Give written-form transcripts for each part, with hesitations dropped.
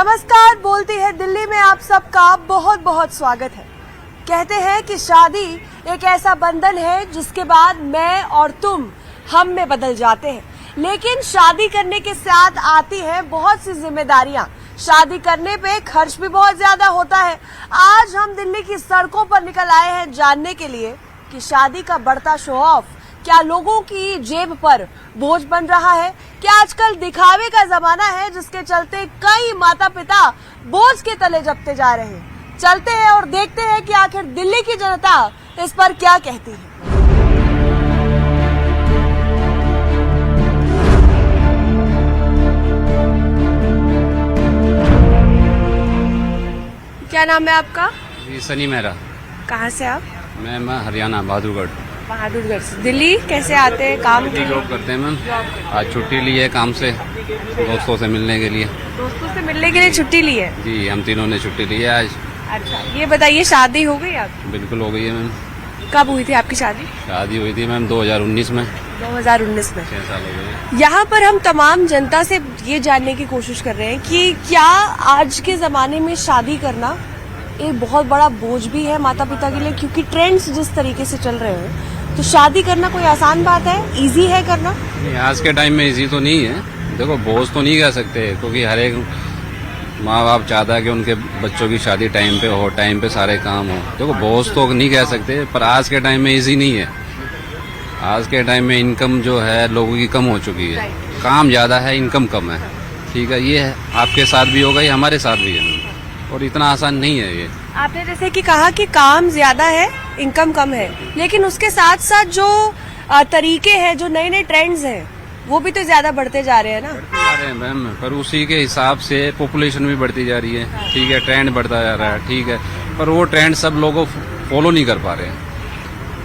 नमस्कार, बोलती है दिल्ली में आप सबका बहुत बहुत स्वागत है। कहते हैं कि शादी एक ऐसा बंधन है जिसके बाद मैं और तुम हम में बदल जाते हैं, लेकिन शादी करने के साथ आती है बहुत सी जिम्मेदारियां। शादी करने पे खर्च भी बहुत ज्यादा होता है। आज हम दिल्ली की सड़कों पर निकल आए हैं जानने के लिए कि शादी का बढ़ता शो ऑफ क्या लोगों की जेब पर बोझ बन रहा है। क्या आजकल दिखावे का जमाना है जिसके चलते कई माता पिता बोझ के तले जपते जा रहे हैं। चलते हैं और देखते हैं कि आखिर दिल्ली की जनता इस पर क्या कहती है। क्या नाम है आपका? जी सनी मेहरा। कहाँ से आप? मैं हरियाणा बहादुरगढ़ से। दिल्ली कैसे आते हैं? काम की जॉब करते हैं मैम। आज छुट्टी ली है काम से, दोस्तों से मिलने के लिए। दोस्तों से मिलने के लिए छुट्टी ली है? जी हम तीनों ने छुट्टी ली है आज। अच्छा, ये बताइए शादी हो गई आपकी? बिल्कुल हो गई है मैम। कब हुई थी आपकी शादी? शादी हुई थी मैम 2019 में। 2019 में? 6 साल हो गए। यहाँ पर हम तमाम जनता से ये जानने की कोशिश कर रहे हैं कि क्या आज के जमाने में शादी करना एक बहुत बड़ा बोझ भी है माता पिता के लिए, क्योंकि ट्रेंड्स जिस तरीके से चल रहे हैं तो शादी करना कोई आसान बात है? इजी है करना? नहीं, आज के टाइम में इजी तो नहीं है। देखो बोझ तो नहीं कह सकते, क्योंकि हर एक माँ बाप चाहता है कि उनके बच्चों की शादी टाइम पे हो, टाइम पे सारे काम हो। देखो बोझ तो नहीं कह सकते, पर आज के टाइम में इजी नहीं है। आज के टाइम में इनकम जो है लोगों की कम हो चुकी है। काम ज्यादा है, इनकम कम है। ठीक है, ये है आपके साथ भी होगा, ये हमारे साथ भी है, और इतना आसान नहीं है ये। आपने जैसे कि कहा कि काम ज्यादा है, इनकम कम है, लेकिन उसके साथ साथ जो तरीके हैं, जो नए नए ट्रेंड्स हैं, वो भी तो ज्यादा बढ़ते जा रहे हैं ना? बढ़ते जा रहे हैं मैम, पर उसी के हिसाब से पॉपुलेशन भी बढ़ती जा रही है। ठीक है, ट्रेंड बढ़ता जा रहा है, ठीक है, पर वो ट्रेंड सब लोगों फॉलो नहीं कर पा रहे हैं।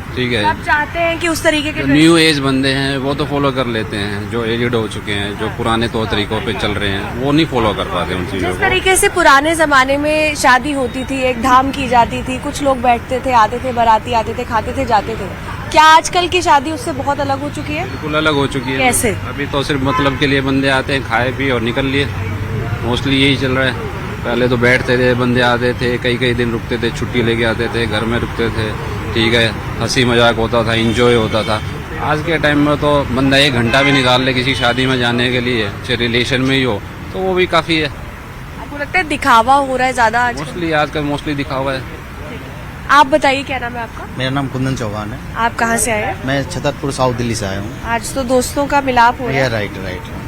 ठीक है, आप चाहते हैं कि उस तरीके के न्यू एज बंदे हैं वो तो फॉलो कर लेते हैं, जो एजेड हो चुके हैं, जो पुराने तौर तरीकों पे चल रहे हैं, वो नहीं फॉलो कर पाते उन चीजों जिस को। तरीके से पुराने जमाने में शादी होती थी, एक धाम की जाती थी, कुछ लोग बैठते थे, आते थे, बाराती आते थे, खाते थे, जाते थे। क्या आजकल की शादी उससे बहुत अलग हो चुकी है? बिल्कुल अलग हो चुकी है। कैसे? अभी तो सिर्फ मतलब के लिए बंदे आते हैं, खाए पिए और निकल लिए। मोस्टली यही चल रहा है। पहले तो बैठते थे, बंदे आते थे, कई कई दिन रुकते थे, छुट्टी लेके आते थे, घर में रुकते थे। ठीक है, हंसी मजाक होता था, इंजॉय होता था। आज के टाइम में तो बंदा 1 घंटा भी निकाल ले किसी शादी में जाने के लिए, चाहे रिलेशन में ही हो, तो वो भी काफी है। आपको लगता है दिखावा हो रहा है ज्यादा आज? आजकल मोस्टली दिखावा है। आप बताइए, क्या नाम है आपका? मेरा नाम कुंदन चौहान है। आप कहाँ से आए हैं? मैं छतरपुर साउथ दिल्ली से आया हूँ। आज तो दोस्तों का मिलाप हो रहा है। राइट।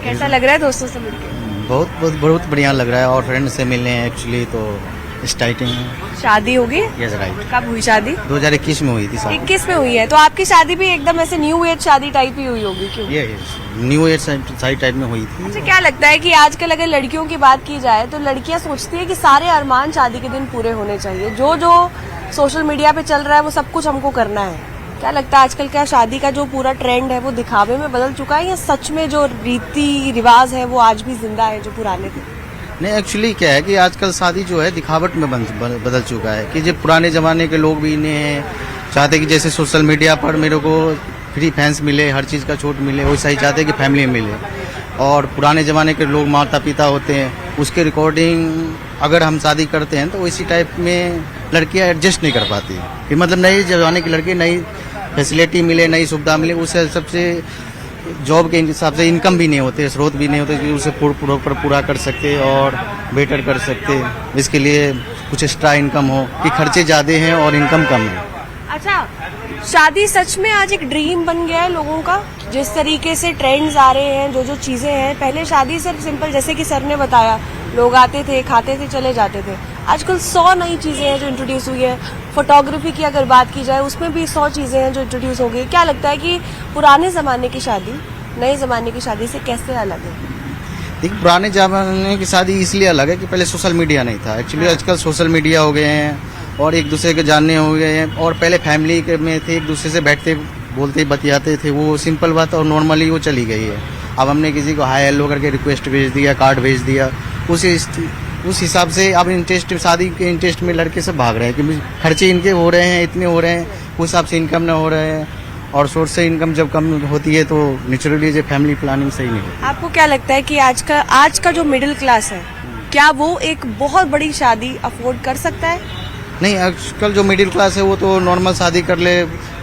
कैसा लग रहा है दोस्तों से मिलकर? बहुत बढ़िया लग रहा है, और फ्रेंड से मिलने हैं एक्चुअली तो स्टार्टिंग है। शादी होगी? Yes right. कब हुई शादी? 2021 में हुई थी शादी। 21 में हुई है, तो आपकी शादी भी एकदम ऐसे न्यू एज शादी टाइप ही हुई होगी? क्यों? ये न्यू ईयर शादी टाइप में हुई थी। अच्छा, क्या लगता है कि आजकल अगर लड़कियों की बात की जाए तो लड़कियां सोचती है कि सारे अरमान शादी के दिन पूरे होने चाहिए, जो जो सोशल मीडिया पे चल रहा है वो सब कुछ हमको करना है। क्या लगता है आजकल क्या शादी का जो पूरा ट्रेंड है वो दिखावे में बदल चुका है, या सच में जो रीति रिवाज है वो आज भी जिंदा है जो पुराने थे? नहीं, एक्चुअली क्या है कि आजकल शादी जो है दिखावट में बदल चुका है। कि जो पुराने जमाने के लोग भी इन्हें चाहते कि जैसे सोशल मीडिया पर मेरे को फ्री फैंस मिले, हर चीज़ का छूट मिले, वैसा ही चाहते कि फैमिली मिले। और पुराने ज़माने के लोग माता पिता होते हैं, उसके रिकॉर्डिंग अगर हम शादी करते हैं तो इसी टाइप में लड़कियां एडजस्ट नहीं कर पाती। कि मतलब नई जमाने की लड़की, नई फैसिलिटी मिले, नई सुविधा मिले, उससे सबसे जॉब के हिसाब से इनकम भी नहीं होते, स्रोत भी नहीं होते कि उसे पूरा कर सकते और बेटर कर सकते। इसके लिए कुछ एक्स्ट्रा इनकम हो, कि खर्चे ज़्यादा हैं और इनकम कम है। अच्छा, शादी सच में आज एक ड्रीम बन गया है लोगों का? जिस तरीके से ट्रेंड्स आ रहे हैं, जो जो चीजें हैं, पहले शादी सिर्फ सिंपल जैसे कि सर ने बताया, लोग आते थे, खाते थे, चले जाते थे। आजकल 100 नई चीजें हैं जो इंट्रोड्यूस हुई है। फोटोग्राफी की अगर बात की जाए उसमें भी 100 चीजें हैं जो इंट्रोड्यूस हो गई। क्या लगता है कि पुराने जमाने की शादी नए जमाने की शादी से कैसे अलग है? देखिए, पुराने जमाने की शादी इसलिए अलग है कि पहले सोशल मीडिया नहीं था। एक्चुअली आजकल सोशल मीडिया हो गए हैं और एक दूसरे के जानने हो गए हैं। और पहले फैमिली के में थे, एक दूसरे से बैठते बोलते बतियाते थे, वो सिंपल बात और नॉर्मली वो चली गई है। अब हमने किसी को हाय हेलो करके रिक्वेस्ट भेज दिया, कार्ड भेज दिया, उस हिसाब से अब इंटरेस्ट, शादी के इंटरेस्ट में लड़के सब भाग रहे हैं कि खर्चे इनके हो रहे हैं, इतने हो रहे हैं, उस हिसाब से इनकम ना हो रहे हैं। और सोर्स से इनकम जब कम होती है तो नेचुरली जो फैमिली प्लानिंग सही नहीं होती। आपको क्या लगता है कि आज का जो मिडिल क्लास है क्या वो एक बहुत बड़ी शादी अफोर्ड कर सकता है? नहीं, आजकल जो मिडिल क्लास है वो तो नॉर्मल शादी कर ले।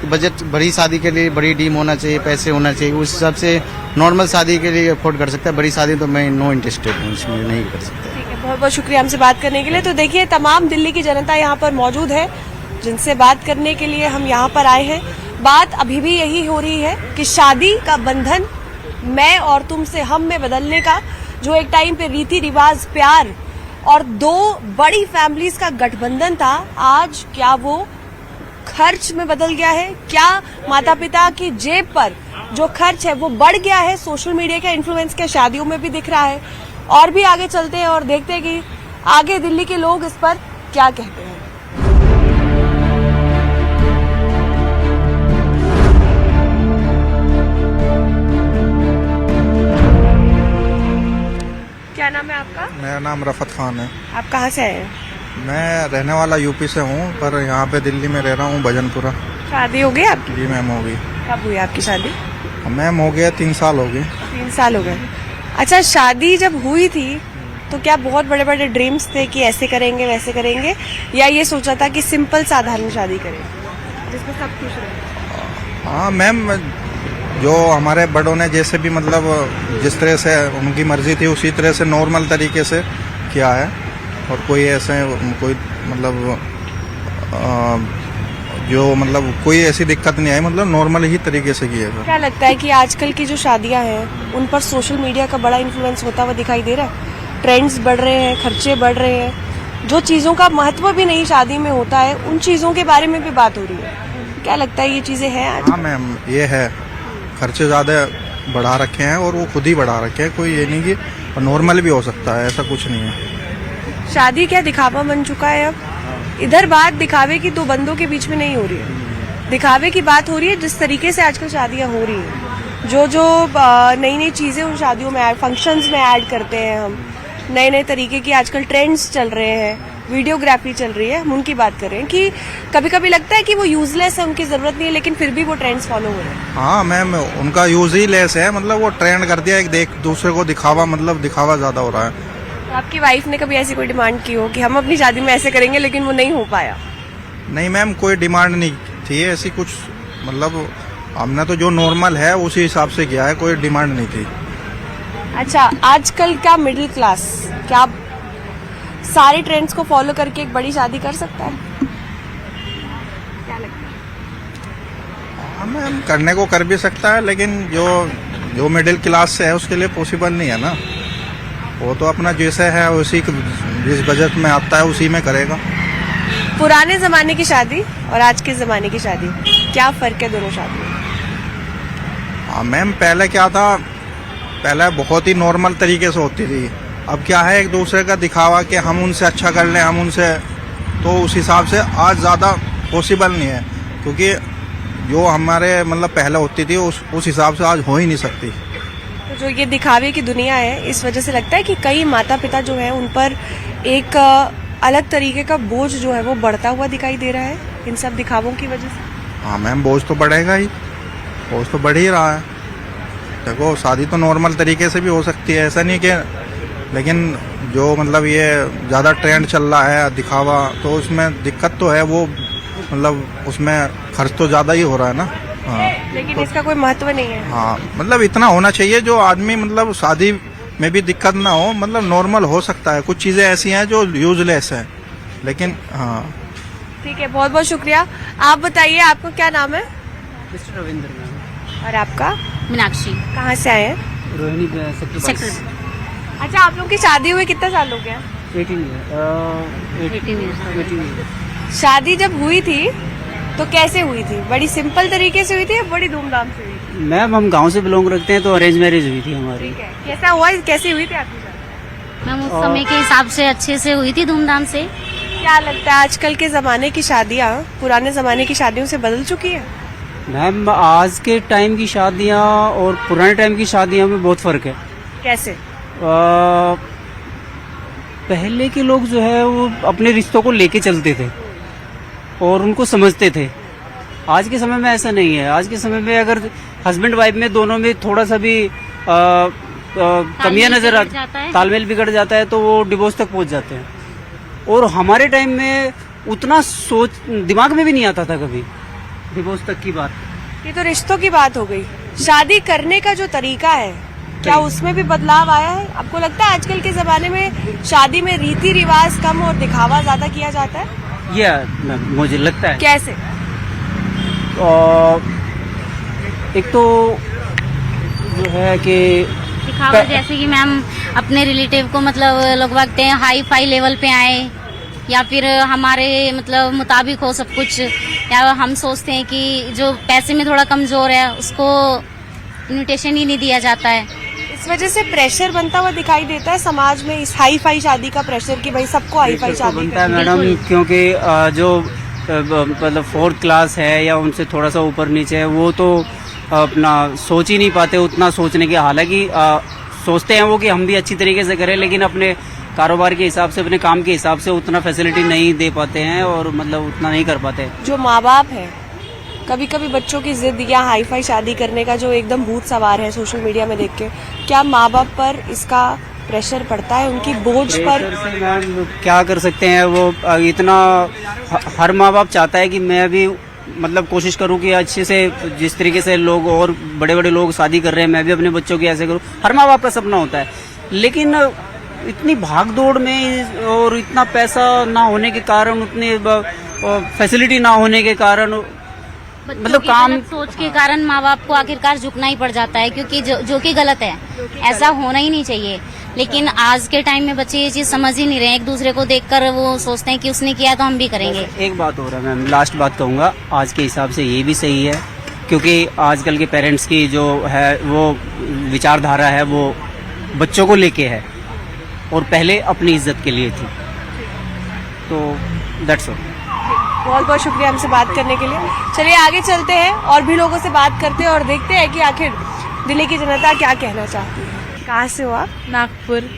बजट बड़ी शादी के लिए बड़ी टीम होना चाहिए, पैसे होना चाहिए, उस हिसाब से नॉर्मल शादी के लिए अफोर्ड कर सकता है। बड़ी शादी तो मैं नो इंटरेस्टेड हूँ, इसमें नहीं कर सकता। ठीक है, बहुत बहुत शुक्रिया हमसे बात करने के लिए। तो देखिए, तमाम दिल्ली की जनता यहाँ पर मौजूद है जिनसे बात करने के लिए हम यहाँ पर आए हैं। बात अभी भी यही हो रही है कि शादी का बंधन मैं और तुम से हम में बदलने का, जो एक टाइम पे रीति रिवाज, प्यार और दो बड़ी फैमिलीज का गठबंधन था, आज क्या वो खर्च में बदल गया है? क्या माता पिता की जेब पर जो खर्च है वो बढ़ गया है? सोशल मीडिया का इन्फ्लुएंस क्या शादियों में भी दिख रहा है? और भी आगे चलते हैं और देखते हैं कि आगे दिल्ली के लोग इस पर क्या कहते हैं। क्या नाम है आपका? मेरा नाम रफत खान है। आप कहाँ से आए हैं? मैं रहने वाला यूपी से हूँ, पर यहाँ पे दिल्ली में रह रहा हूँ, भजनपुरा। शादी हो गई आपकी? जी मैम, हो गई। कब हुई आपकी शादी? मैम हो गया 3 साल हो गए। 3 साल हो गए। अच्छा, शादी जब हुई थी तो क्या बहुत बड़े बड़े ड्रीम्स थे कि ऐसे करेंगे वैसे करेंगे, या ये सोचा था कि सिंपल साधारण शादी करें जिसमें सब खुश रहे? हाँ मैम, जो हमारे बड़ों ने जैसे भी मतलब जिस तरह से उनकी मर्जी थी उसी तरह से नॉर्मल तरीके से किया है, और कोई ऐसे कोई मतलब जो मतलब कोई ऐसी दिक्कत नहीं आई, मतलब नॉर्मल ही तरीके से किया था। क्या लगता है कि आजकल की जो शादियां हैं उन पर सोशल मीडिया का बड़ा इन्फ्लुएंस होता हुआ दिखाई दे रहा है? ट्रेंड्स बढ़ रहे हैं, खर्चे बढ़ रहे हैं, जो चीज़ों का महत्व भी नहीं शादी में होता है उन चीज़ों के बारे में भी बात हो रही है। क्या लगता है ये चीज़ें हैं आज? हाँ मैम, ये है, खर्चे ज़्यादा बढ़ा रखे हैं और वो खुद ही बढ़ा रखे हैं, कोई ये नहीं कि नॉर्मल भी हो सकता है, ऐसा कुछ नहीं है। शादी क्या दिखावा बन चुका है अब? इधर बात दिखावे की दो बंदों के बीच में नहीं हो रही है, दिखावे की बात हो रही है। जिस तरीके से आजकल शादियां हो रही हैं, जो नई नई चीजें उन शादियों में फंक्शंस में ऐड करते हैं हम, नए नए तरीके की आजकल ट्रेंड्स चल रहे हैं, वीडियोग्राफी चल रही है, हम उनकी बात कर रहे हैं कि कभी कभी लगता है कि वो यूजलेस है, उनकी जरूरत नहीं है, लेकिन फिर भी वो ट्रेंड्स फॉलो हो रहे हैं। हाँ मैम, उनका यूज ही लेस है, मतलब वो ट्रेंड कर दिया एक दूसरे को दिखावा, मतलब दिखावा ज्यादा हो रहा है। तो आपकी वाइफ ने कभी ऐसी कोई डिमांड की हो कि हम अपनी शादी में ऐसे करेंगे, लेकिन वो नहीं हो पाया? नहीं मैम, कोई डिमांड नहीं थी ऐसी कुछ, मतलब हमने तो जो नॉर्मल है उसी हिसाब से किया है, कोई डिमांड नहीं थी। अच्छा, आजकल का मिडिल क्लास क्या सारे ट्रेंड्स को फॉलो करके एक बड़ी शादी कर सकता है? क्या लगता है? हाँ मैम, करने को कर भी सकता है, लेकिन जो मिडिल क्लास से है उसके लिए पॉसिबल नहीं है ना। वो तो अपना जैसे है उसी जिस बजट में आता है उसी में करेगा। पुराने जमाने की शादी और आज के जमाने की शादी, क्या फर्क है दोनों शादी में? हाँ मैम, पहले क्या था, पहले बहुत ही नॉर्मल तरीके से होती थी। अब क्या है, एक दूसरे का दिखावा कि हम उनसे अच्छा कर लें, हम उनसे, तो उस हिसाब से आज ज़्यादा पॉसिबल नहीं है, क्योंकि जो हमारे मतलब पहले होती थी उस हिसाब से आज हो ही नहीं सकती। तो जो ये दिखावे की दुनिया है, इस वजह से लगता है कि कई माता पिता जो है उन पर एक अलग तरीके का बोझ जो है वो बढ़ता हुआ दिखाई दे रहा है इन सब दिखावों की वजह से। हाँ मैम, बोझ तो बढ़ेगा ही, बोझ तो बढ़ ही रहा है। देखो, शादी तो नॉर्मल तरीके से भी हो सकती है, ऐसा नहीं कि, लेकिन जो मतलब ये ज़्यादा ट्रेंड चल रहा है दिखावा, तो उसमें दिक्कत तो है, वो मतलब उसमें खर्च तो ज़्यादा ही हो रहा है ना। हाँ, लेकिन तो, इसका कोई महत्व नहीं है। हाँ मतलब इतना होना चाहिए जो आदमी मतलब शादी में भी दिक्कत ना हो, मतलब नॉर्मल हो सकता है। कुछ चीज़ें ऐसी हैं जो यूजलेस है, लेकिन हाँ। ठीक है, बहुत बहुत शुक्रिया। आप बताइए, आपका क्या नाम है? Mister Ravindra ma'am. और आपका? मीनाक्षी, कहाँ से आए हैं? रोहिणी सेक्टर। अच्छा, आप लोग की शादी हुई कितना साल हो गया? 18 ईयर्स। शादी जब हुई थी तो कैसे हुई थी? बड़ी सिंपल तरीके से हुई थी या बड़ी धूमधाम से हुई थी? मैम, हम गांव से बिलोंग रखते हैं, तो अरेंज मैरिज हुई थी हमारी। ठीक है, कैसा हुआ, कैसी हुई थी आपकी शादी? मैम, उस समय के हिसाब से अच्छे से हुई थी, धूमधाम से। क्या लगता है आजकल के जमाने की शादियाँ पुराने जमाने की शादियों से बदल चुकी है? मैम, आज के टाइम की शादियाँ और पुराने टाइम की शादियों में बहुत फर्क है। कैसे? पहले के लोग जो है वो अपने रिश्तों को लेके चलते थे और उनको समझते थे। आज के समय में ऐसा नहीं है। आज के समय में अगर हस्बैंड वाइफ में दोनों में थोड़ा सा भी कमियां नजर बिगड़ जाता है। तालमेल बिगड़ जाता है तो वो डिवोर्स तक पहुंच जाते हैं। और हमारे टाइम में उतना सोच दिमाग में भी नहीं आता था कभी डिवोर्स तक की बात। ये तो रिश्तों की बात हो गई। शादी करने का जो तरीका है, क्या उसमें भी बदलाव आया है? आपको लगता है आजकल के जमाने में शादी में रीति रिवाज कम और दिखावा ज्यादा किया जाता है? ये मुझे लगता है। कैसे? एक तो जो है कि दिखावा जैसे कि मैम अपने रिलेटिव को मतलब लोग भागते हैं हाई फाई लेवल पे आए, या फिर हमारे मतलब मुताबिक हो सब कुछ, या हम सोचते हैं कि जो पैसे में थोड़ा कमजोर है उसको इन्विटेशन ही नहीं दिया जाता है। इस वजह से प्रेशर बनता हुआ दिखाई देता है समाज में, इस हाई फाई शादी का प्रेशर कि भाई सबको हाई फाई शादी बनता है करनी है। मैडम, क्योंकि जो मतलब 4th क्लास है या उनसे थोड़ा सा ऊपर नीचे है वो तो अपना सोच ही नहीं पाते उतना सोचने के। हालांकि सोचते हैं वो कि हम भी अच्छी तरीके से करें, लेकिन अपने कारोबार के हिसाब से, अपने काम के हिसाब से उतना फैसिलिटी नहीं दे पाते हैं और मतलब उतना नहीं कर पाते। जो माँ बाप है, कभी कभी बच्चों की जिद या हाई फाई शादी करने का जो एकदम भूत सवार है सोशल मीडिया में देख के, क्या माँ बाप पर इसका प्रेशर पड़ता है, उनकी बोझ पर? प्रेशर से मैम क्या कर सकते हैं, वो इतना हर माँ बाप चाहता है कि मैं भी मतलब कोशिश करूं कि अच्छे से जिस तरीके से लोग और बड़े बड़े लोग शादी कर रहे हैं मैं भी अपने बच्चों की ऐसे करूं। हर माँ बाप का सपना होता है, लेकिन इतनी भाग दौड़ में और इतना पैसा ना होने के कारण, उतनी फैसिलिटी ना होने के कारण, मतलब काम गलत सोच के कारण माँ बाप को आखिरकार झुकना ही पड़ जाता है, क्योंकि जो कि गलत है, ऐसा होना ही नहीं चाहिए। लेकिन आज के टाइम में बच्चे ये चीज समझ ही नहीं रहे, एक दूसरे को देखकर वो सोचते हैं कि उसने किया तो हम भी करेंगे। एक बात हो रहा है मैम, लास्ट बात कहूँगा, आज के हिसाब से ये भी सही है, क्योंकि आजकल के पेरेंट्स की जो है वो विचारधारा है वो बच्चों को लेके है और पहले अपनी इज्जत के लिए थी। तो दैट्स ऑल। बहुत बहुत शुक्रिया हमसे बात करने के लिए। चलिए आगे चलते हैं और भी लोगों से बात करते हैं और देखते हैं कि आखिर दिल्ली की जनता क्या कहना चाहती है। कहाँ से हो आप? नागपुर।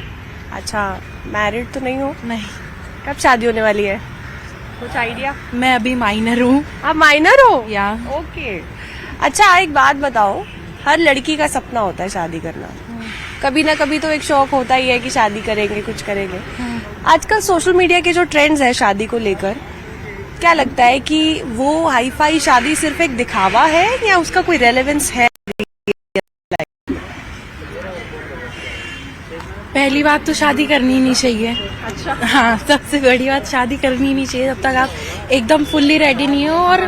अच्छा, मैरिड तो नहीं हो? नहीं, कब शादी होने वाली है? कुछ आइडिया? मैं अभी माइनर हूँ। आप माइनर हो? या ओके। अच्छा, एक बात बताओ, हर लड़की का सपना होता है शादी करना, कभी ना कभी तो एक शौक होता ही है कि शादी करेंगे, कुछ करेंगे। आजकल सोशल मीडिया के जो ट्रेंड्स है शादी को लेकर, क्या लगता है कि वो हाई फाई शादी सिर्फ एक दिखावा है या उसका कोई रेलेवेंस है? पहली बात तो शादी करनी ही नहीं चाहिए। अच्छा। हाँ, सबसे बड़ी बात शादी करनी ही नहीं चाहिए जब तक आप एकदम फुल्ली रेडी नहीं हो। और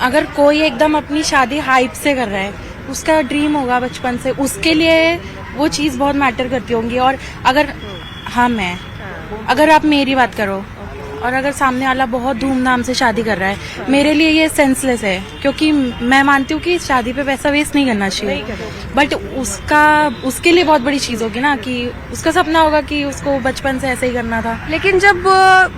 अगर कोई एकदम अपनी शादी हाइप से कर रहा है, उसका ड्रीम होगा बचपन से, उसके लिए वो चीज बहुत मैटर करती होंगी। और अगर अगर आप मेरी बात करो और अगर सामने वाला बहुत धूमधाम से शादी कर रहा है, मेरे लिए ये सेंसलेस है, क्योंकि मैं मानती हूँ कि शादी पे पैसा वेस्ट नहीं करना चाहिए। बट उसके लिए बहुत बड़ी चीज होगी ना, कि उसका सपना होगा कि उसको बचपन से ऐसे ही करना था। लेकिन जब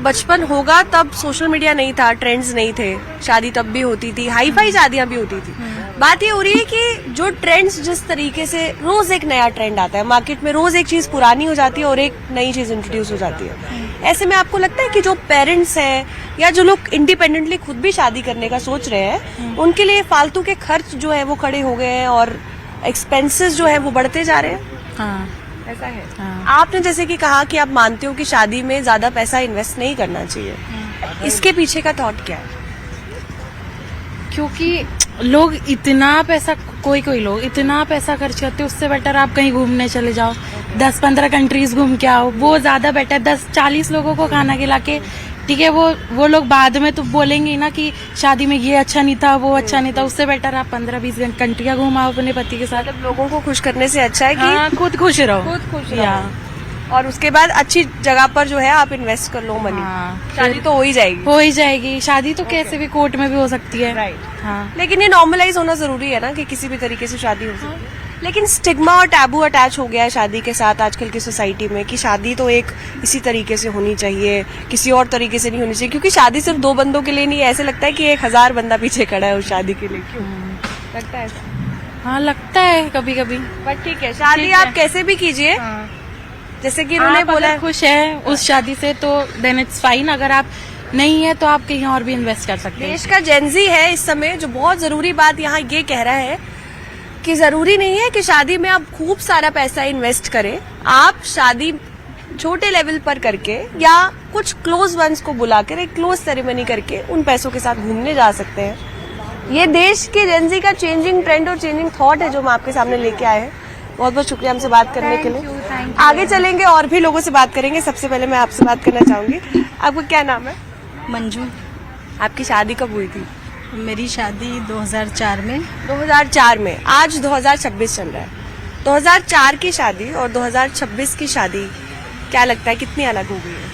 बचपन होगा तब सोशल मीडिया नहीं था, ट्रेंड्स नहीं थे, शादी तब भी होती थी, हाई फाई शादियां भी होती थी। बात ये हो रही है कि जो ट्रेंड्स जिस तरीके से रोज एक नया ट्रेंड आता है मार्केट में, रोज एक चीज पुरानी हो जाती है और एक नई चीज इंट्रोड्यूस हो जाती है। ऐसे में आपको लगता है कि जो पेरेंट्स हैं या जो लोग इंडिपेंडेंटली खुद भी शादी करने का सोच रहे हैं, उनके लिए फालतू के खर्च जो है वो खड़े हो गए हैं और एक्सपेंसेस जो है वो बढ़ते जा रहे हैं? हाँ, ऐसा है। हाँ। आपने जैसे कि कहा कि आप मानते हो कि शादी में ज्यादा पैसा इन्वेस्ट नहीं करना चाहिए, इसके पीछे का थॉट क्या है? क्योंकि लोग इतना पैसा, कोई लोग इतना पैसा खर्च करते, उससे बेटर आप कहीं घूमने चले जाओ, 10-15 कंट्रीज घूम के आओ, वो ज्यादा बेटर। 10-40 लोगों को खाना खिला के, ठीक है, वो लोग बाद में तो बोलेंगे ना कि शादी में ये अच्छा नहीं था, वो अच्छा नहीं था। उससे बेटर आप 15-20 कंट्रियां घुमाओ अपने पति के साथ। मतलब लोगों को खुश करने से अच्छा है कि हाँ, खुद खुश रहो, खुद खुश या रहो और उसके बाद अच्छी जगह पर जो है आप इन्वेस्ट कर लो मनी। हाँ, शादी तो हो ही जाएगी। हो ही जाएगी। शादी तो कैसे भी कोर्ट में भी हो सकती है। राइट। हाँ, लेकिन ये नॉर्मलाइज होना जरूरी है ना कि किसी भी तरीके से शादी हो सकती है। लेकिन स्टिग्मा और टैबू अटैच हो गया है शादी के साथ आजकल की सोसाइटी में, कि शादी तो एक इसी तरीके से होनी चाहिए, किसी और तरीके से नहीं होनी चाहिए, क्योंकि शादी सिर्फ 2 बंदों के लिए नहीं है। ऐसे लगता है कि 1000 बंदा पीछे खड़ा है उस शादी के लिए। क्यों लगता है ऐसा? हाँ, लगता है कभी कभी। बट ठीक है, शादी ठीक आप है। कैसे भी कीजिए, जैसे कि इन्होंने आप बोला अगर खुश है उस शादी से तो देन इट्स फाइन। अगर आप नहीं है तो आप कहीं और भी इन्वेस्ट कर सकते हैं। देश का जेनजी है इस समय जो बहुत जरूरी बात यहाँ ये कह रहा है कि जरूरी नहीं है कि शादी में आप खूब सारा पैसा इन्वेस्ट करें। आप शादी छोटे लेवल पर करके या कुछ क्लोज वंस को बुलाकर एक क्लोज सेरेमनी करके उन पैसों के साथ घूमने जा सकते हैं। ये देश के जेनजी का चेंजिंग ट्रेंड और चेंजिंग थॉट है जो हम आपके सामने लेके आए हैं। बहुत बहुत शुक्रिया हमसे बात करने के लिए। आगे चलेंगे और भी लोगों से बात करेंगे। सबसे पहले मैं आपसे बात करना चाहूंगी, आपका क्या नाम है? मंजू। आपकी शादी कब हुई थी? मेरी शादी 2004 में। 2004 में। आज 2026 चल रहा है। 2004 की शादी और 2026 की शादी क्या लगता है कितनी अलग हो गई है?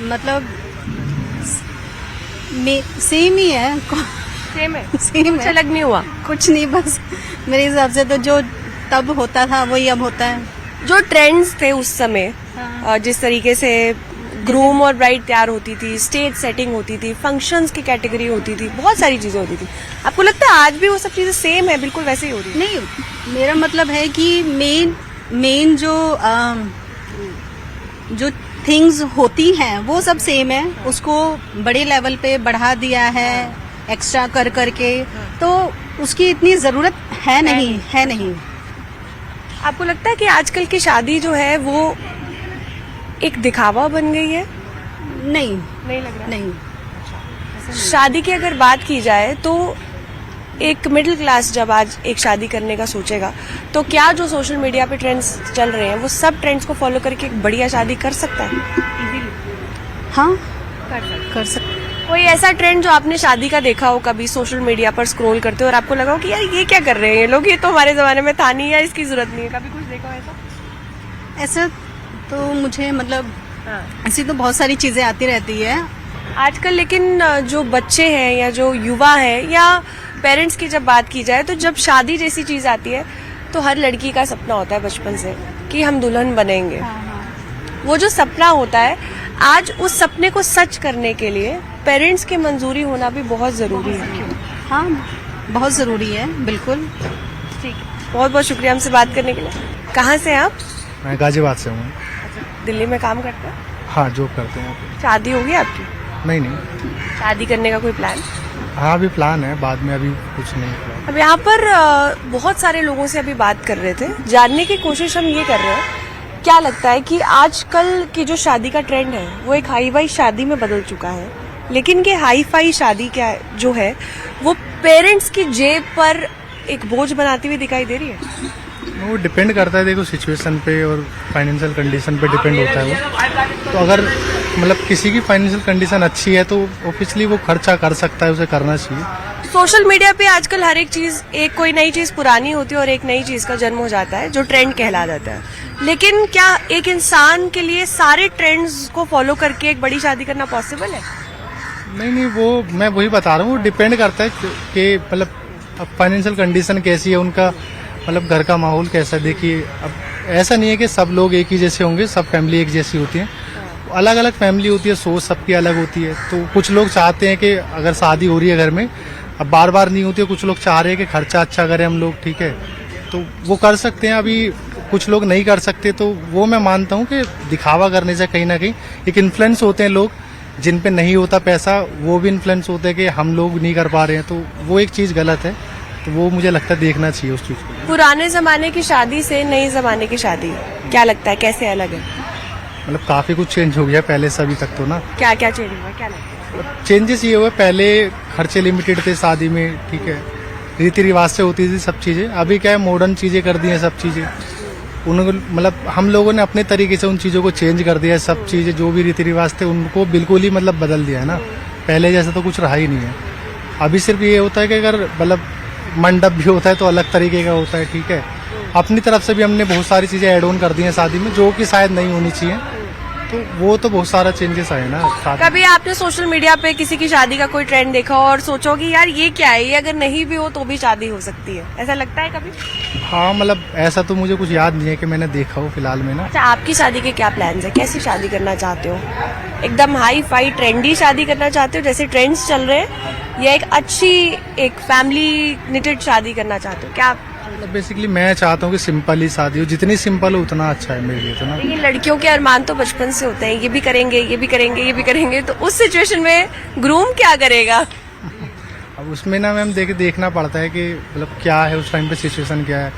मतलब सेम ही है। सेम है, सेम कुछ है, अलग नहीं हुआ। कुछ नहीं, बस मेरे हिसाब से तो जो तब होता था वही अब होता है। जो ट्रेंड्स थे उस समय, जिस तरीके से ग्रूम और ब्राइड तैयार होती थी, स्टेज सेटिंग होती थी, फंक्शंस की कैटेगरी होती थी, बहुत सारी चीजें होती थी, आपको लगता है आज भी वो सब चीजें सेम है, बिल्कुल वैसे ही हो रही है? नहीं, मेरा मतलब है कि मेन जो थिंग्स होती हैं वो सब सेम है। उसको बड़े लेवल पे बढ़ा दिया है एक्स्ट्रा कर करके, तो उसकी इतनी जरूरत है नहीं। आपको लगता है कि आजकल की शादी जो है वो एक दिखावा बन गई है? नहीं लग रहा नहीं। शादी की अगर बात की जाए तो एक मिडिल क्लास जब आज एक शादी करने का सोचेगा तो क्या जो सोशल मीडिया पे ट्रेंड्स चल रहे हैं वो सब ट्रेंड्स को फॉलो करके एक बढ़िया शादी कर सकता है? हाँ, कर सकता। कोई ऐसा ट्रेंड जो आपने शादी का देखा हो कभी सोशल मीडिया पर स्क्रॉल करते हो और आपको लगा हो कि यार ये क्या कर रहे हैं ये लोग, ये तो हमारे जमाने में था नहीं या इसकी जरूरत नहीं है, कभी कुछ देखा हो ऐसा? ऐसा तो मुझे मतलब ऐसी तो बहुत सारी चीजें आती रहती है आजकल। लेकिन जो बच्चे हैं या जो युवा है या पेरेंट्स की जब बात की जाए तो जब शादी जैसी चीज आती है तो हर लड़की का सपना होता है बचपन से कि हम दुल्हन बनेंगे। वो जो सपना होता है आज उस सपने को सच करने के लिए पेरेंट्स की मंजूरी होना भी बहुत जरूरी है। हाँ, बहुत जरूरी है, बिल्कुल। ठीक, बहुत बहुत शुक्रिया हमसे बात करने के लिए। कहाँ से हैं आप? मैं गाजियाबाद से हूँ। दिल्ली में काम करते हैं? हाँ, जॉब करते हैं। शादी होगी आपकी? नहीं। शादी करने का कोई प्लान? हाँ, अभी प्लान है, बाद में अभी कुछ नहीं प्लान। अब यहाँ पर बहुत सारे लोगों से अभी बात कर रहे थे, जानने की कोशिश हम ये कर रहे हैं क्या लगता है कि आजकल की जो शादी का ट्रेंड है वो एक हाई फाई शादी में बदल चुका है, लेकिन ये हाई फाई शादी क्या जो है वो पेरेंट्स की जेब पर एक बोझ बनाती हुई दिखाई दे रही है? वो डिपेंड करता है, देखो सिचुएशन पे और फाइनेंशियल कंडीशन पे डिपेंड होता है वो। तो अगर मतलब किसी की फाइनेंशियल कंडीशन अच्छी है तो ऑब्वियसली वो खर्चा कर सकता है, उसे करना चाहिए। सोशल मीडिया पे आजकल हर एक चीज, एक कोई नई चीज पुरानी होती है और एक नई चीज का जन्म हो जाता है जो ट्रेंड कहला जाता है। लेकिन क्या एक इंसान के लिए सारे ट्रेंड्स को फॉलो करके एक बड़ी शादी करना पॉसिबल है? नहीं, वो मैं वही बता रहा हूँ, वो डिपेंड करता है कि मतलब फाइनेंशियल कंडीशन कैसी है उनका, मतलब घर का माहौल कैसा। देखिए, अब ऐसा नहीं है कि सब लोग एक ही जैसे होंगे, सब फैमिली एक जैसी होती है, अलग अलग फैमिली होती है, सोच सबकी अलग होती है। तो कुछ लोग चाहते हैं कि अगर शादी हो रही है घर में, अब बार बार नहीं होती है, कुछ लोग चाह रहे हैं कि खर्चा अच्छा करें हम लोग, ठीक है, तो वो कर सकते हैं। अभी कुछ लोग नहीं कर सकते, तो वो मैं मानता हूँ कि दिखावा करने से कहीं ना कहीं एक इन्फ्लुएंस होते हैं लोग, जिन पे नहीं होता पैसा वो भी इन्फ्लुएंस होते हैं कि हम लोग नहीं कर पा रहे हैं, तो वो एक चीज़ गलत है। तो वो मुझे लगता है देखना चाहिए उस चीज़ को। पुराने जमाने की शादी से नए जमाने की शादी क्या लगता है कैसे अलग है? मतलब काफ़ी कुछ चेंज हो गया पहले से अभी तक तो ना। क्या क्या चेंज हुआ, क्या लगता है? चेंजेस ये हुए, पहले खर्चे लिमिटेड थे शादी में, ठीक है, रीति रिवाज से होती थी सब चीज़ें। अभी क्या है, मॉडर्न चीज़ें कर दी हैं सब चीज़ें। उनको मतलब हम लोगों ने अपने तरीके से उन चीज़ों को चेंज कर दिया है। सब चीज़ें जो भी रीति रिवाज थे उनको बिल्कुल ही मतलब बदल दिया है ना। पहले जैसा तो कुछ रहा ही नहीं है। अभी सिर्फ ये होता है कि अगर मतलब मंडप भी होता है तो अलग तरीके का होता है, ठीक है। अपनी तरफ से भी हमने बहुत सारी चीज़ें ऐड ऑन कर दी हैं शादी में, जो कि शायद नहीं होनी चाहिए। तो वो तो बहुत सारा चेंजेस आए ना। कभी आपने सोशल मीडिया पे किसी की शादी का कोई ट्रेंड देखा और सोचो कि यार ये क्या है, ये अगर नहीं भी हो तो भी शादी हो सकती है, ऐसा लगता है कभी? हाँ, मतलब ऐसा तो मुझे कुछ याद नहीं है कि मैंने देखा हो फिलहाल में ना। अच्छा, आपकी शादी के क्या प्लान्स है? कैसी शादी करना चाहते हो? एकदम हाई फाई ट्रेंडी शादी करना चाहते हो जैसे ट्रेंड्स चल रहे हैं, या एक अच्छी एक फैमिली निटेड शादी करना चाहते हो? क्या मतलब बेसिकली मैं चाहता हूँ कि सिंपल ही शादी हो, जितनी सिंपल हो उतना अच्छा है मेरे लिए तो ना। ये लड़कियों के अरमान तो बचपन से होते हैं, ये भी करेंगे, ये भी करेंगे, ये भी करेंगे, तो उस सिचुएशन में ग्रूम क्या करेगा? अब उसमें ना मैम देखना पड़ता है कि मतलब क्या है उस टाइम पे सिचुएशन क्या है,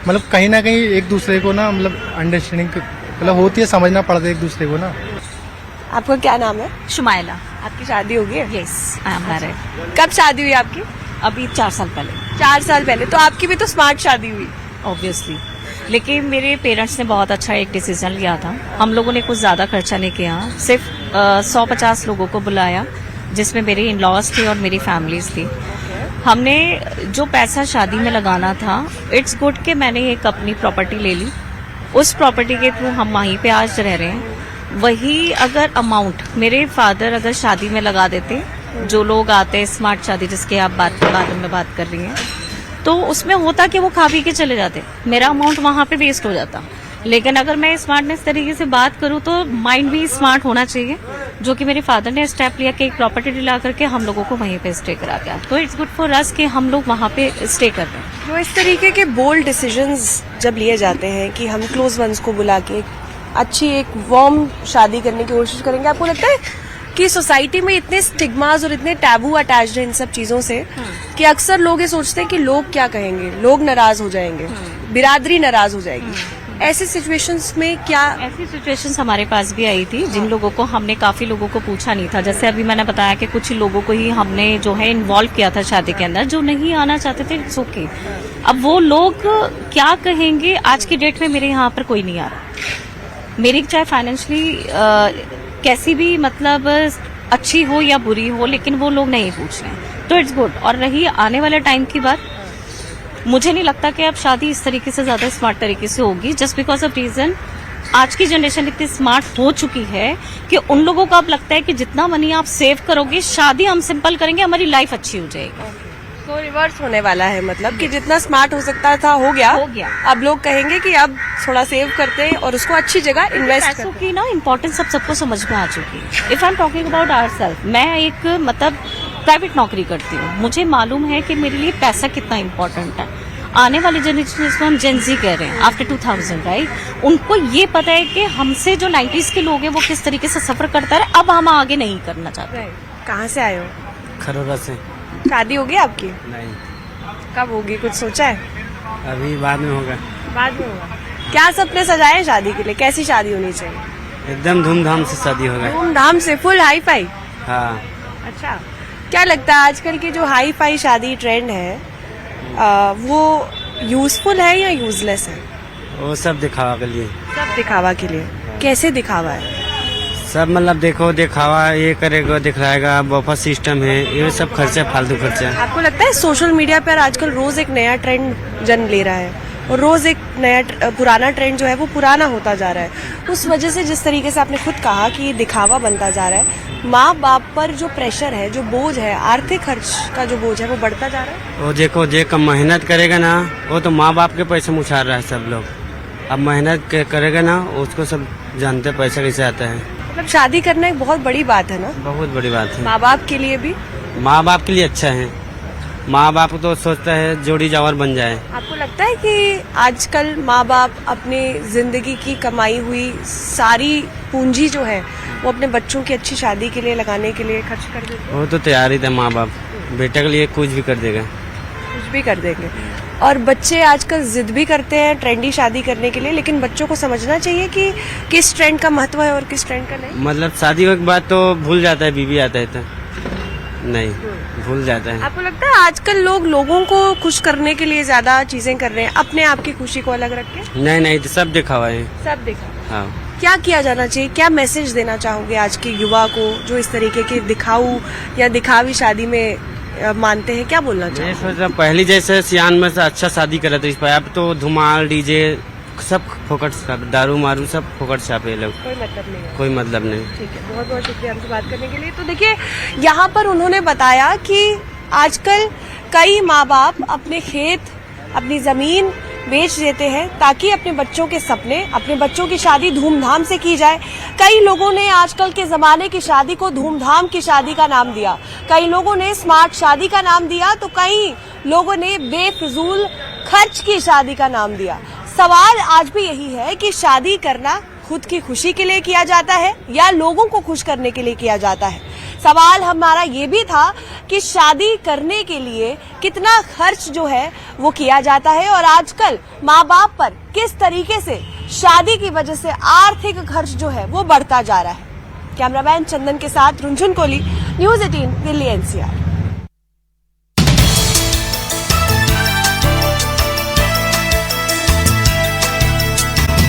मतलब कहीं ना कहीं एक दूसरे को ना मतलब अंडरस्टैंडिंग मतलब होती है, समझना पड़ता है एक दूसरे को ना। आपका क्या नाम है? शुमाइला। आपकी शादी हो गई है? Yes, I am married. कब शादी हुई आपकी? अभी 4 साल पहले। 4 साल पहले। तो आपकी भी तो स्मार्ट शादी हुई। ऑब्वियसली, लेकिन मेरे पेरेंट्स ने बहुत अच्छा एक डिसीजन लिया था। हम लोगों ने कुछ ज़्यादा खर्चा नहीं किया, सिर्फ 150 लोगों को बुलाया, जिसमें मेरे इन लॉज थे और मेरी फैमिलीज थी। हमने जो पैसा शादी में लगाना था, इट्स गुड कि मैंने एक अपनी प्रॉपर्टी ले ली, उस प्रॉपर्टी के थ्रू हम वहीं पे आज रह रहे हैं। वही अगर अमाउंट मेरे फादर अगर शादी में लगा देते, जो लोग आते हैं स्मार्ट शादी जिसके आप बारे में बात कर रही हैं, तो उसमें होता कि वो खा पी के चले जाते, मेरा अमाउंट वहाँ पे वेस्ट हो जाता। लेकिन अगर मैं स्मार्टनेस तरीके से बात करूँ तो माइंड भी स्मार्ट होना चाहिए, जो कि मेरे फादर ने स्टेप लिया कि एक प्रॉपर्टी दिला करके हम लोगों को वहीं पे स्टे करा दिया। तो इट्स गुड फॉर अस कि हम लोग वहाँ पे स्टे कर रहे हैं। जो इस तरीके के बोल्ड डिसीजंस जब लिए जाते हैं कि हम क्लोज वंस को बुला के अच्छी एक वार्म शादी करने की कोशिश करेंगे, आपको लगता है कि सोसाइटी में इतने स्टिग्मास और इतने टैबू अटैच्ड हैं इन सब चीजों से कि अक्सर लोग ये सोचते हैं कि लोग क्या कहेंगे, लोग नाराज हो जाएंगे, बिरादरी नाराज हो जाएगी। ऐसी सिचुएशंस में क्या? ऐसी सिचुएशंस हमारे पास भी आई थी, जिन लोगों को हमने काफी लोगों को पूछा नहीं था। जैसे अभी मैंने बताया कि कुछ लोगों को ही हमने जो है इन्वॉल्व किया था शादी के अंदर, जो नहीं आना चाहते थे, इट्स ओके। अब वो लोग क्या कहेंगे, आज की डेट में मेरे यहाँ पर कोई नहीं आ रहा। मेरी चाहे फाइनेंशियली कैसी भी मतलब अच्छी हो या बुरी हो, लेकिन वो लोग नहीं पूछ रहे हैं, तो इट्स गुड। और रही आने वाले टाइम की बात, मुझे नहीं लगता कि अब शादी इस तरीके से ज्यादा स्मार्ट तरीके से होगी, जस्ट बिकॉज ऑफ रीजन आज की जनरेशन इतनी स्मार्ट हो चुकी है कि उन लोगों को अब लगता है कि जितना मनी आप सेव करोगे, शादी हम सिंपल करेंगे, हमारी लाइफ अच्छी हो जाएगी। तो रिवर्स होने वाला है, मतलब कि जितना स्मार्ट हो सकता था हो गया। अब लोग कहेंगे कि अब थोड़ा सेव करते हैं और उसको अच्छी जगह इन्वेस्ट पैसों की ना इम्पोर्टेंस अब सबको समझ में आ चुकी है। If I am talking about ourselves, मैं एक मतलब प्राइवेट नौकरी करती हूँ, मुझे मालूम है कि मेरे लिए पैसा कितना इम्पोर्टेंट है। आने वाली जनरेशन जिसको हम जेन ज़ी कह रहे हैं, आफ्टर 2000 राइट, उनको ये पता है कि हमसे जो 90s के लोग हैं वो किस तरीके से सफर करता है, अब हम आगे नहीं करना चाहते। कहाँ से आए हो? खरोरा से। शादी होगी आपकी? नहीं, कब होगी, कुछ सोचा है? अभी बाद में होगा। बाद में होगा। क्या सपने सजाए हैं शादी के लिए? कैसी शादी होनी चाहिए? एकदम धूमधाम से शादी होगा। धूमधाम से, फुल हाई फाई? हाँ। अच्छा, क्या लगता है आजकल की जो हाई फाई शादी ट्रेंड है, वो यूजफुल है या यूजलेस है? वो सब दिखावा के लिए। सब दिखावा के लिए? कैसे दिखावा है? सब मतलब देखो दिखावा, ये करेगा दिखाएगा, बफर सिस्टम है, ये सब खर्चा फालतू खर्चा। आपको लगता है सोशल मीडिया पर आजकल रोज एक नया ट्रेंड जन्म ले रहा है और रोज एक नया पुराना ट्रेंड जो है वो पुराना होता जा रहा है, उस वजह से जिस तरीके से आपने खुद कहा कि ये दिखावा बनता जा रहा है, माँ बाप पर जो प्रेशर है, जो बोझ है, आर्थिक खर्च का जो बोझ है वो बढ़ता जा रहा है? वो देखो जो कम मेहनत करेगा ना, वो तो माँ बाप के पैसे मुछार रहा है सब लोग। अब मेहनत करेगा ना, उसको सब जानते पैसा कैसे आता है। मतलब शादी करना एक बहुत बड़ी बात है ना? बहुत बड़ी बात है। माँ बाप के लिए भी? माँ बाप के लिए अच्छा है, माँ बाप तो सोचता है जोड़ी जावर बन जाए। आपको लगता है कि आजकल माँ बाप अपने जिंदगी की कमाई हुई सारी पूंजी जो है वो अपने बच्चों की अच्छी शादी के लिए लगाने के लिए खर्च कर देते हैं? वो तो तैयार ही था, माँ बाप बेटे के लिए कुछ भी कर देगा। कुछ भी कर देंगे। और बच्चे आजकल जिद भी करते हैं ट्रेंडी शादी करने के लिए, लेकिन बच्चों को समझना चाहिए कि किस ट्रेंड का महत्व है और किस ट्रेंड का नहीं। मतलब शादी के बाद तो भूल जाता है, बीवी आता है तो नहीं भूल जाता है। आपको लगता है आजकल लोग लोगों को खुश करने के लिए ज्यादा चीजें कर रहे हैं, अपने आप की खुशी को अलग रख के? नहीं, तो सब दिखावा है। सब दिखावा। हाँ। क्या किया जाना चाहिए, क्या मैसेज देना चाहोगे आज के युवा को जो इस तरीके के दिखाऊ या दिखावी शादी में मानते हैं? क्या बोलना चाहिए? सोचा पहली जैसे सियान में से अच्छा शादी करे थे, इस पर अब तो धुमाल डीजे सब फोकट छाप, दारू मारू सब फोकट छापे लोग। कोई मतलब नहीं है। कोई मतलब नहीं। ठीक है, बहुत बहुत शुक्रिया हमसे बात करने के लिए। तो देखिए यहाँ पर उन्होंने बताया कि आजकल कई माँ बाप अपने खेत, अपनी जमीन बेच देते हैं ताकि अपने बच्चों के सपने, अपने बच्चों की शादी धूमधाम से की जाए। कई लोगों ने आजकल के जमाने की शादी को धूमधाम की शादी का नाम दिया, कई लोगों ने स्मार्ट शादी का नाम दिया, तो कई लोगों ने बेफिजूल खर्च की शादी का नाम दिया। सवाल आज भी यही है कि शादी करना खुद की खुशी के लिए किया जाता है या लोगों को खुश करने के लिए किया जाता है? सवाल हमारा ये भी था कि शादी करने के लिए कितना खर्च जो है वो किया जाता है और आजकल माँ बाप पर किस तरीके से शादी की वजह से आर्थिक खर्च जो है वो बढ़ता जा रहा है। कैमरामैन चंदन के साथ रुंझुन कोली, न्यूज़ 18 दिल्ली NCR।